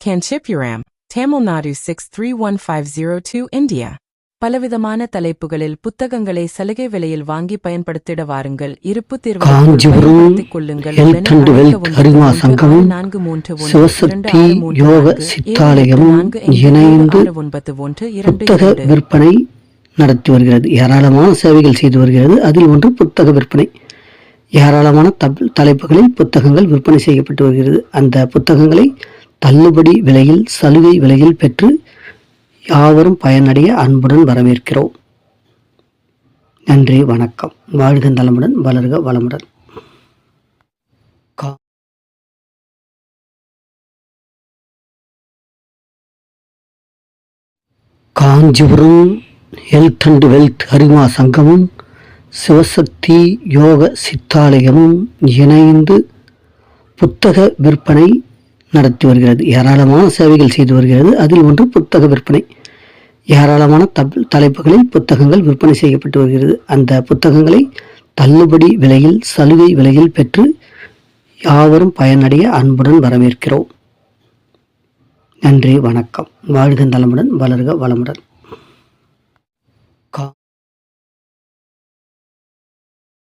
Kanchipuram, Tamil Nadu 631502 India. பலவிதமான தலைப்புகளில் புத்தகங்களை சலுகை விலையில் வாங்கி பயன்படுத்திட வாருங்கள். இருப்பு காஞ்சிபுரம் ஹெல்த் அண்ட் வெல்த் அரிமா சங்கமும் சிவசக்தி யோக சித்தாலயமும் இணைந்து புத்தக விற்பனை நடத்தி வருகிறது. ஏராளமான சேவைகள் செய்து வருகிறது. அதில் ஒன்று புத்தக விற்பனை. ஏராளமான தலைப்புகளில் புத்தகங்கள் விற்பனை செய்யப்பட்டு வருகிறது. அந்த புத்தகங்களை தள்ளுபடி விலையில் சலுகை விலையில் பெற்று யாவரும் பயனடைய அன்புடன் வரவேற்கிறோம். நன்றி, வணக்கம். வாழ்க நலமுடன், வளர்க வளமுடன். காஞ்சிபுரம் ஹெல்த் அண்ட் வெல்த் அரிமா சங்கமும் சிவசக்தி யோக சித்தாலயமும் இணைந்து புத்தக விற்பனை நடத்தி வருகிறது. ஏராளமான சேவைகள் செய்து வருகிறது. அதில் ஒன்று புத்தக விற்பனை. ஏராளமான தலைப்புகளில் புத்தகங்கள் விற்பனை செய்யப்பட்டு வருகிறது. அந்த புத்தகங்களை தள்ளுபடி விலையில் சலுகை விலையில் பெற்று யாவரும் பயனடைய அன்புடன் வரவேற்கிறோம். நன்றி, வணக்கம். வாழ்க நலமுடன், வளர்க வளமுடன்.